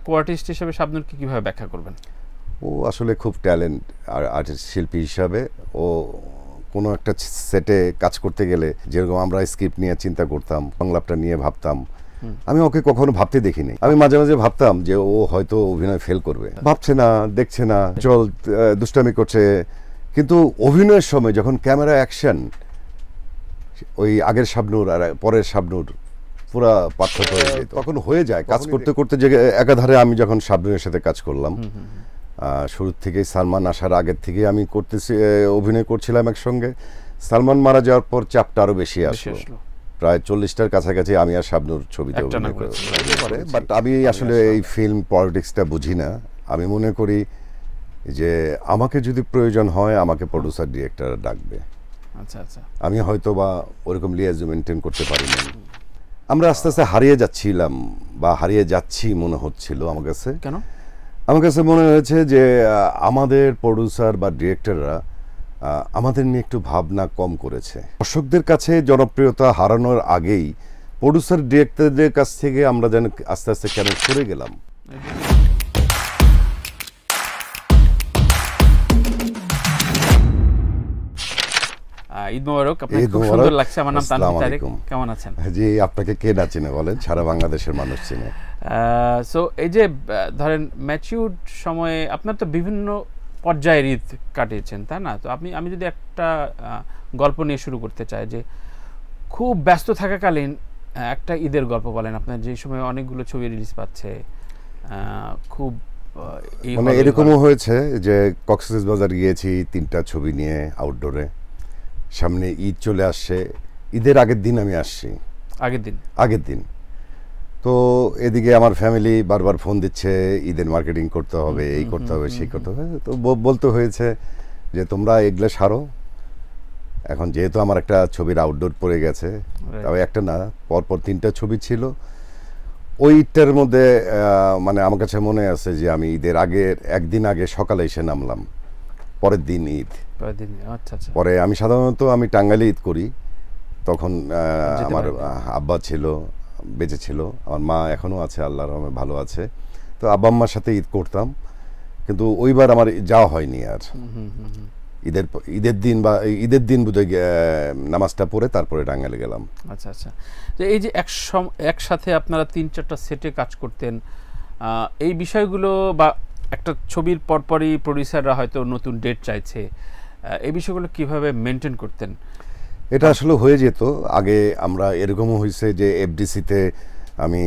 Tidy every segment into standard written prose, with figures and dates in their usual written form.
কোয়ার্টিস্ট হিসেবে শাবনূরকে কিভাবে ব্যাখ্যা করবেন? ও আসলে খুব ট্যালেন্ট আর আর্টিস্ট শিল্পী হিসাবে ও কোনো একটা সেটে কাজ করতে গেলে যেরকম আমরা স্ক্রিপ্ট নিয়ে চিন্তা করতাম, সংলাপটা নিয়ে ভাবতাম, আমি ওকে কখনো ভাবতে দেখিনি। আমি মাঝে মাঝে ভাবতাম যে ও হয়তো অভিনয় ফেল করবে, ভাবছে না, দেখছে না, চল দুষ্টামি করছে, কিন্তু অভিনয়ের সময় যখন ক্যামেরা অ্যাকশন, ওই আগের শাবনূর আর পরের শাবনূর পুরা পার্থক্য হয়ে যেত। তখন হয়ে যায় কাজ করতে করতে, যে একাধারে আমি যখন শাবনূরের সাথে কাজ করলাম, শুরুর থেকেই সালমান আসার আগের থেকে আমি অভিনয় করছিলাম একসঙ্গে। সালমান মারা যাওয়ার পর চাপটা আরো বেশি আসলো, প্রায় 40টার কাছাকাছি আমি আর শাবনূর ছবিতে অভিনয় করেছি। বাট আমি আসলে এই ফিল্ম পলিটিক্সটা বুঝি না। আমি মনে করি যে আমাকে যদি প্রয়োজন হয় আমাকে প্রডিউসার ডিরেক্টর ডাকবে। আচ্ছা আচ্ছা, আমি হয়তো বা ওরকম লিয়াজু মেনটেন করতে পারিনি। আমরা আস্তে আস্তে হারিয়ে যাচ্ছিলাম বা হারিয়ে যাচ্ছি মনে হচ্ছিল আমার কাছে। কেন? আমার কাছে মনে হয়েছে যে আমাদের প্রডিউসার বা ডিরেক্টররা আমাদের নিয়ে একটু ভাবনা কম করেছে। দর্শকদের কাছে জনপ্রিয়তা হারানোর আগেই প্রডিউসার ডিরেক্টরদের কাছ থেকে আমরা যেন আস্তে আস্তে কেন সরে গেলাম। ঈদ মোবারক, আপনাকে খুব সুন্দর লাগছে। আমার নাম তানভীর তারেক, কেমন আছেন? জি, আপনাকে কে না চিনে বলেন, সারা বাংলাদেশের মানুষ চিনে। সো এই যে ধরেন ম্যাচিউর সময়ে আপনার তো বিভিন্ন পর্যায়ের ঈদ কাটিয়েছেন, তাই না? তো আমি যদি একটা গল্প নিয়ে শুরু করতে চাই, যে খুব ব্যস্ত থাকাকালীন একটা ঈদের গল্প বলেন আপনার, যে সময় অনেকগুলো ছবি রিলিজ পাচ্ছে, খুব মানে এরকমও হয়েছে যে কক্সবাজার গিয়েছি 3টা ছবি নিয়ে আউটডোরে, সামনে ঈদ চলে আসছে, ঈদের আগের দিন আমি আসছি, আগের দিন তো এদিকে আমার ফ্যামিলি বারবার ফোন দিচ্ছে, ঈদের মার্কেটিং করতে হবে, এই করতে হবে, সেই করতে হবে। তো বলতে হয়েছে যে তোমরা এগুলো সারো। এখন যেহেতু আমার একটা ছবির আউটডোর পড়ে গেছে, তবে একটা না, পরপর 3টা ছবি ছিল। ওই ঈদটার মধ্যে মানে আমার কাছে মনে আছে যে আমি ঈদের আগের একদিন আগে সকালে এসে নামলাম, পরের দিন ঈদ। পরে আমি সাধারণত আমি টাঙ্গাইলে ঈদ করি, তখন আমার আব্বা ছিল, বেঁচে ছিল, আমার মা এখনও আছে, আল্লাহর রহমতে ভালো আছে। তো আব্বা আম্মার সাথে ঈদ করতাম, কিন্তু ওইবার আমার যাওয়া হয়নি আর। ঈদের দিন বোধহয় নামাজটা পড়ে তারপরে টাঙ্গাইলে গেলাম। আচ্ছা আচ্ছা, তো এই যে একসাথে আপনারা 3-4টা সেটে কাজ করতেন, এই বিষয়গুলো বা একটা ছবির পরপরই প্রডিউসাররা হয়তো নতুন ডেট চাইছে, এই বিষয়গুলো কিভাবে মেনটেন করতেন? এটা আসলে হয়ে যেত আগে। আমরা এরকমও হয়েছে যে এফডিসিতে আমি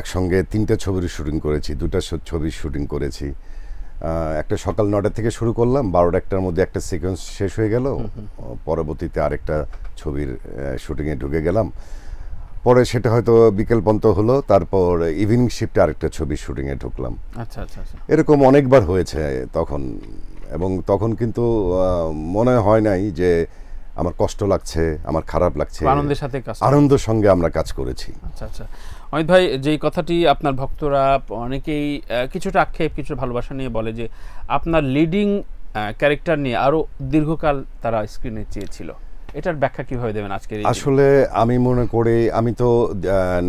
একসঙ্গে 3টা ছবির শুটিং করেছি, 2টা ছবির শুটিং করেছি। একটা সকাল 9টা থেকে শুরু করলাম, 12টার মধ্যে একটা সিকোয়েন্স শেষ হয়ে গেল, পরবর্তীতে আরেকটা ছবির শুটিংয়ে ঢুকে গেলাম। পরে সেটা হয়তো বিকেল পর্যন্ত হলো, তারপর ইভিনিং শিফটে আরেকটা ছবির শুটিংয়ে ঢুকলাম। আচ্ছা আচ্ছা, এরকম অনেকবার হয়েছে তখন। এবং তখন কিন্তু মনে হয় নাই যে আমার কষ্ট লাগছে, আমার খারাপ লাগছে, আনন্দের সাথে আনন্দের সঙ্গে আমরা কাজ করেছি। আচ্ছা আচ্ছা, অমিত ভাই, যেই কথাটি আপনার ভক্তরা অনেকেই কিছুটা আক্ষেপ, কিছুটা ভালোবাসা নিয়ে বলে যে আপনার লিডিং ক্যারেক্টার নিয়ে আরো দীর্ঘকাল তারা স্ক্রিনে চেয়েছিল, এটার ব্যাখ্যা কিভাবে দেবেন আজকে? আসলে আমি মনে করি আমি তো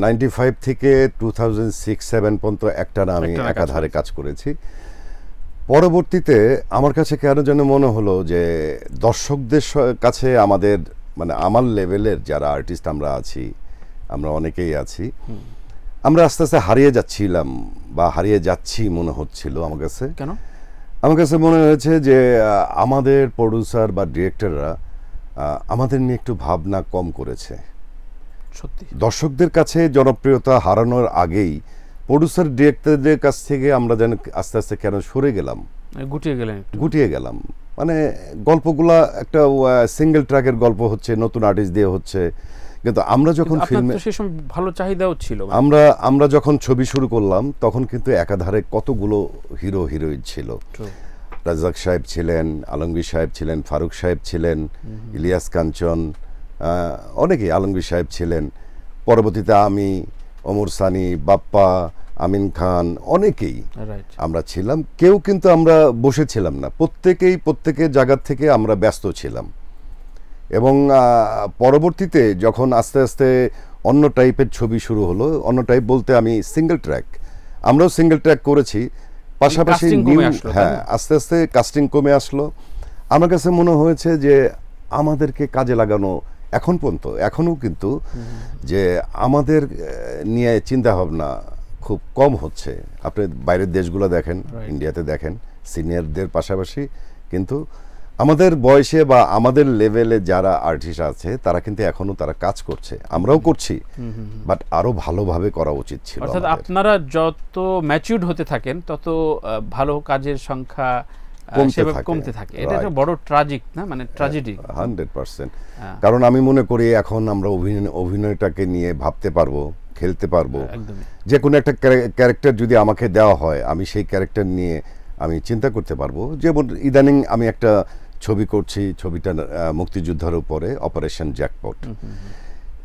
95 থেকে 2006-07 পর্যন্ত একটানা আমি একাধারে কাজ করেছি। পরবর্তীতে আমার কাছে কেন যেন মনে হলো যে দর্শকদের কাছে আমাদের, মানে আমার লেভেলের যারা আর্টিস্ট আমরা আছি, আমরা অনেকেই আছি, আমরা আস্তে আস্তে হারিয়ে যাচ্ছিলাম বা হারিয়ে যাচ্ছি মনে হচ্ছিল আমার কাছে। কেন? আমার কাছে মনে হয়েছে যে আমাদের প্রডিউসার বা ডিরেক্টররা আমাদের নিয়ে একটু ভাবনা কম করেছে। সত্যি দর্শকদের কাছে জনপ্রিয়তা হারানোর আগেই প্রডিউসার ডিরেক্টরদের কাছ থেকে আমরা যেন আস্তে আস্তে কেন সরে গেলাম, গুটিয়ে গেলাম। মানে গল্পগুলা একটা সিঙ্গেল ট্র্যাকের গল্প হচ্ছে, নতুন আর্টিস্ট দিয়ে হচ্ছে, কিন্তু আমরা যখন ফিল্মে ভালো চাহিদাও ছিল, আমরা যখন ছবি শুরু করলাম তখন কিন্তু একাধারে কতগুলো হিরো হিরোইন ছিল। রাজ্জাক সাহেব ছিলেন, আলমগীর সাহেব ছিলেন, ফারুক সাহেব ছিলেন, ইলিয়াস কাঞ্চন, অনেকেই, আলমগীর সাহেব ছিলেন। পরবর্তীতে আমি, ওমর সানি, বাপ্পা, আমিন খান, অনেকেই আমরা ছিলাম। কেউ কিন্তু আমরা বসেছিলাম না, প্রত্যেকের জায়গা থেকে আমরা ব্যস্ত ছিলাম। এবং পরবর্তীতে যখন আস্তে আস্তে অন্য টাইপের ছবি শুরু হলো, অন্য টাইপ বলতে আমি সিঙ্গেল ট্র্যাক, আমরাও সিঙ্গেল ট্র্যাক করেছি, পাশাপাশি হ্যাঁ আস্তে আস্তে কাস্টিং কমে আসলো। আমার কাছে মনে হয়েছে যে আমাদেরকে কাজে লাগানো এখন পর্যন্ত এখনও কিন্তু যে আমাদের নিয়ে চিন্তা ভাবনা খুব কম হচ্ছে। আপনি বাইরের দেশগুলো দেখেন, ইন্ডিয়াতে দেখেন, সিনিয়রদের পাশাপাশি কিন্তু আমাদের বয়সে বা আমাদের লেভেলে যারা আর্টিস্ট আছে তারা কিন্তু এখনো তারা কাজ করছে, আমরাও করছি, বাট আরো ভালোভাবে করা উচিত ছিল। অর্থাৎ আপনারা যত ম্যাচিউরড হতে থাকেন তত ভালো কাজের সংখ্যা কমতে থাকে। এটা একটা বড় ট্র্যাজিক না, মানে ট্র্যাজেডি 100%। কারণ আমি মনে করি এখন আমরা অভিনয়টাকে নিয়ে ভাবতে পারবো, খেলতে পারবো। যে কোনো একটা ক্যারেক্টার যদি আমাকে দেওয়া হয় আমি সেই ক্যারেক্টার নিয়ে আমি চিন্তা করতে পারবো। যেমন ইদানিং আমি একটা ছবি করছি, ছবিটা মুক্তিযোদ্ধার উপরে, অপারেশন জ্যাকপট।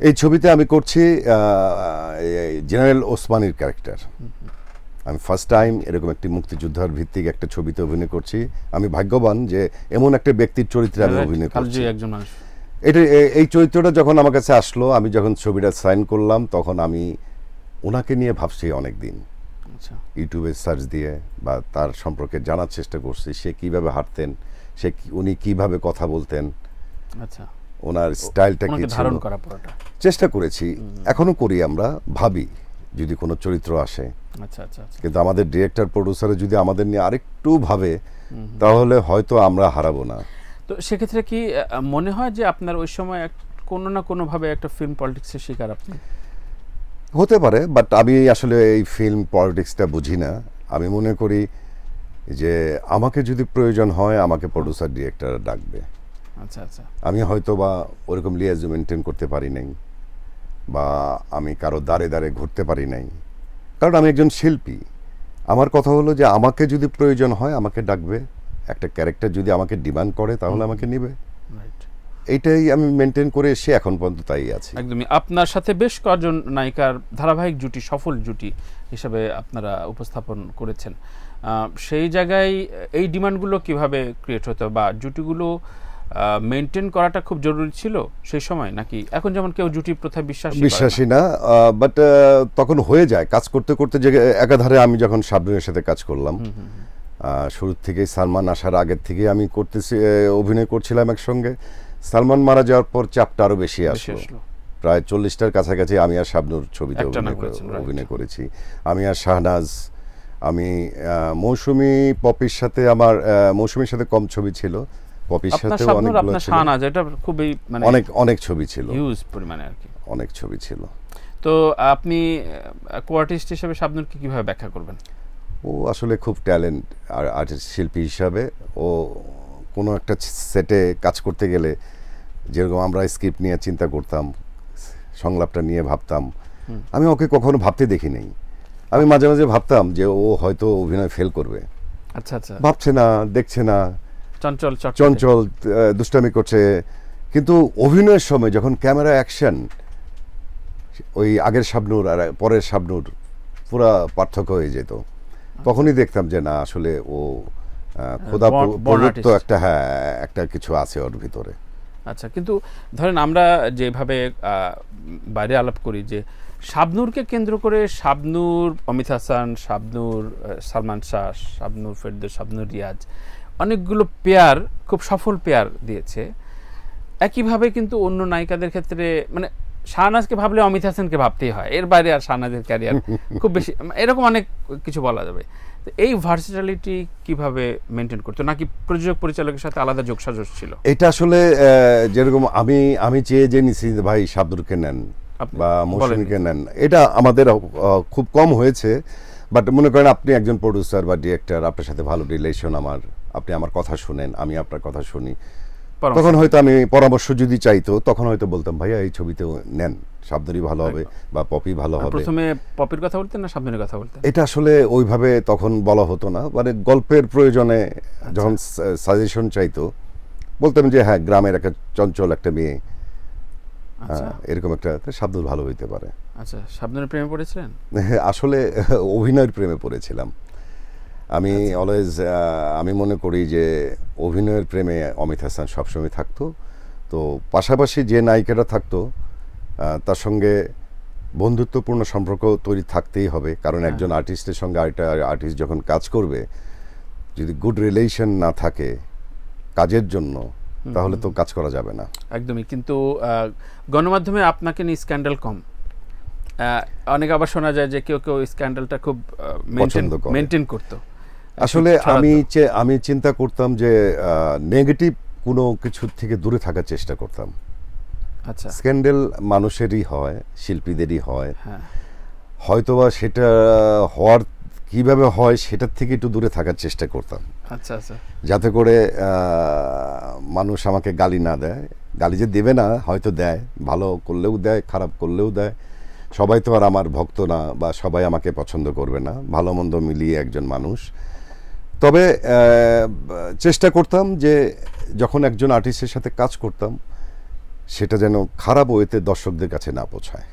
এই ছবিতে আমি করছি জেনারেল ওসমানীর ক্যারেক্টার। আমি ফার্স্ট টাইম এরকম একটি মুক্তিযোদ্ধার ভিত্তিক একটা ছবিতে অভিনয় করছি। আমি ভাগ্যবান যে এমন একটা ব্যক্তির চরিত্রে আমি অভিনয় করছি। এটা এই চরিত্রটা যখন আমার কাছে আসলো, আমি যখন ছবিটা সাইন করলাম তখন আমি ওনাকে নিয়ে ভাবছি অনেক দিন, ইউটিউবে সার্চ দিয়ে বা তার সম্পর্কে জানার চেষ্টা করছি, সে কিভাবে হাঁটতেন, উনি কিভাবে কথা বলতেন, ওনার স্টাইলটা কি ছিল, চেষ্টা করেছি, এখনো করি। আমরা ভাবি যদি কোনো চরিত্র আসে, কিন্তু আমাদের ডিরেক্টর প্রোডিউসারে যদি আমাদের নিয়ে আরেকটু ভাবে তাহলে হয়তো আমরা হারাবো না। তো সেক্ষেত্রে কি মনে হয় যে আপনার ওই সময় কোনো না কোনো ভাবে একটা ফিল্ম পলিটিক্সের শিকার আপনি? হতে পারে, বাট আমি আসলে এই ফিল্ম পলিটিক্সটা বুঝি না। আমি মনে করি যে আমাকে যদি প্রয়োজন হয় আমাকে প্রোডিউসার ডিরেক্টর ডাকবে। আমি হয়তো বা ওরকম লিয়াজু মেনটেন করতে পারি নাই, বা আমি কারো দাঁড়ে দাঁড়ে ঘুরতে পারি নাই, কারণ আমি একজন শিল্পী। আমার কথা হলো যে আমাকে যদি প্রয়োজন হয় আমাকে ডাকবে, একটা ক্যারেক্টার যদি আমাকে ডিমান্ড করে তাহলে আমাকে নিবে। এইটাই আমি মেনটেন করে এসে এখন পর্যন্ত তাই আছে। একদমই। আপনার সাথে বেশ কয়েকজন নায়িকার ধারাবাহিক জুটি, সফল জুটি হিসেবে আপনারা উপস্থাপন করেছেন। সেই জায়গায় এই ডিমান্ডগুলো কিভাবে ক্রিয়েট হতো, বা জুটিগুলো মেনটেন করাটা খুব জরুরি ছিল সেই সময়, নাকি এখন যেমন কেউ জুটি প্রথা বিশ্বাসী না, বাট তখন হয়ে যায় কাজ করতে করতে। যে একাধারে আমি যখন শাবনূরের সাথে কাজ করলাম, শুরু থেকেই সালমান আসার আগের থেকে আমি অভিনয় করছিলাম একসঙ্গে। সালমান মারা যাওয়ার পর চাপটা আরো বেশি আসলো, প্রায় 40টার কাছাকাছি আমি আর শাবনূর ছবিতে অভিনয় করেছি। আমি আর শাহনাজ, আমি মৌসুমী, পপির সাথে আমার মৌসুমীর সাথে কম ছবি ছিল, পপির সাথে অনেকগুলো ছিল, অনেক ছবি ছিল, হিউজ পরিমাণে আর কি, অনেক ছবি ছিল। তো আপনি কো-আর্টিস্ট হিসেবে শাবনূরকে কিভাবে ব্যাখ্যা করবেন? ও আসলে খুব ট্যালেন্ট আর আর্টিস্ট, শিল্পী হিসাবে ও কোনো একটা সেটে কাজ করতে গেলে যেরকম আমরা স্ক্রিপ্ট নিয়ে চিন্তা করতাম, সংলাপটা নিয়ে ভাবতাম, আমি ওকে কখনো ভাবতে দেখি নাই। আমি মাঝে মাঝে ভাবতাম যে ও হয়তো অভিনয় ফেল করবে, ভাবছে না, দেখছে না, চঞ্চল দুষ্টামি করছে, কিন্তু অভিনয়ের সময় যখন ক্যামেরা অ্যাকশন, ওই আগের শাবনূর আর পরের শাবনূর পুরা পার্থক্য হয়ে যেত। তখনই দেখতাম যে না আসলে ও খোদা প্রদত্ত একটা কিছু আছে ওর ভিতরে। আচ্ছা, কিন্তু ধরেন আমরা যেভাবে বাইরে আলাপ করি যে শাবনূরকে কেন্দ্র করে শাবনূর, অমিত হাসান, শাবনূর সালমান শাহ, শাবনূর ফেরদৌস, শাবনূর রিয়াজ, অনেকগুলো পেয়ার, খুব সফল পেয়ার দিয়েছে। একইভাবে কিন্তু অন্য নায়িকাদের ক্ষেত্রে, মানে শাহনাজকে ভাবলে অমিত হাসানকে ভাবতেই হয়, এর বাইরে আর শাহনাজের ক্যারিয়ার খুব বেশি, এরকম অনেক কিছু বলা যাবে। এই ভার্সিটালিটি কিভাবে মেনটেন করতো, নাকি প্রযোজক পরিচালকের সাথে আলাদা যোগসাজশ ছিল? এটা আসলে যেরকম আমি চেয়ে যে নিছি ভাই শাবনূরকে নেন বা মৌসুমীকে নেন, এটা আমাদের খুব কম হয়েছে। বাট মনে করেন আপনি একজন প্রডিউসার বা ডিরেক্টর, আপনার সাথে ভালো রিলেশন আমার, আপনি আমার কথা শুনেন, আমি আপনার কথা শুনি, তখন হয়তো আমি পরামর্শ যদি চাইতো তখন হয়তো বলতাম ভাইয়া এই ছবিতে নেন, শাবনূরই ভালো হবে বা পপি ভালো হবে। প্রথমে পপির কথা বলতেন না শাবনূরের কথা বলতেন? এটা আসলে ওইভাবে তখন বলা হতো না, মানে গল্পের প্রয়োজনে যখন সাজেশন চাইতো বলতাম যে হ্যাঁ গ্রামের একটা চঞ্চল একটা মেয়ে, এরকম একটা শাবনূর ভালো হইতে পারে। আচ্ছা, শাবনূরের প্রেমে পড়েছিলেন? আসলে অভিনয়ের প্রেমে পড়েছিলাম আমি। অলওয়েজ আমি মনে করি যে অভিনয়ের প্রেমে অমিত হাসান সবসময় থাকতো। তো পাশাপাশি যে নায়িকাটা থাকতো তার সঙ্গে বন্ধুত্বপূর্ণ সম্পর্ক তৈরি থাকতেই হবে, কারণ একজন আর্টিস্টের সঙ্গে আরেকটা আর্টিস্ট যখন কাজ করবে, যদি গুড রিলেশন না থাকে কাজের জন্য, তাহলে তো কাজ করা যাবে না। একদমই। কিন্তু গণমাধ্যমে আপনাকে নিয়ে স্ক্যান্ডাল কম। অনেক আবার শোনা যায় যে কেউ কেউ স্ক্যান্ডালটা খুব মেনটেন করতো। আসলে আমি চিন্তা করতাম যে নেগেটিভ কোনো কিছু থেকে দূরে থাকার চেষ্টা করতাম। আচ্ছা, স্ক্যান্ডাল মানুষেরই হয়, শিল্পীদেরই হয়, হয়তোবা সেটা হওয়ার কিভাবে হয় সেটার থেকে একটু দূরে থাকার চেষ্টা করতাম। আচ্ছা আচ্ছা, যাতে করে মানুষ আমাকে গালি না দেয়। গালি যে দেবে না, হয়তো দেয়, ভালো করলেও দেয়, খারাপ করলেও দেয়। সবাই তো আর আমার ভক্ত না, বা সবাই আমাকে পছন্দ করবে না, ভালো মন্দ মিলিয়ে একজন মানুষ। তবে চেষ্টা করতাম যে যখন একজন আর্টিস্টের সাথে কাজ করতাম, সেটা যেন খারাপ ওয়েতে দর্শকদের কাছে না পৌঁছায়।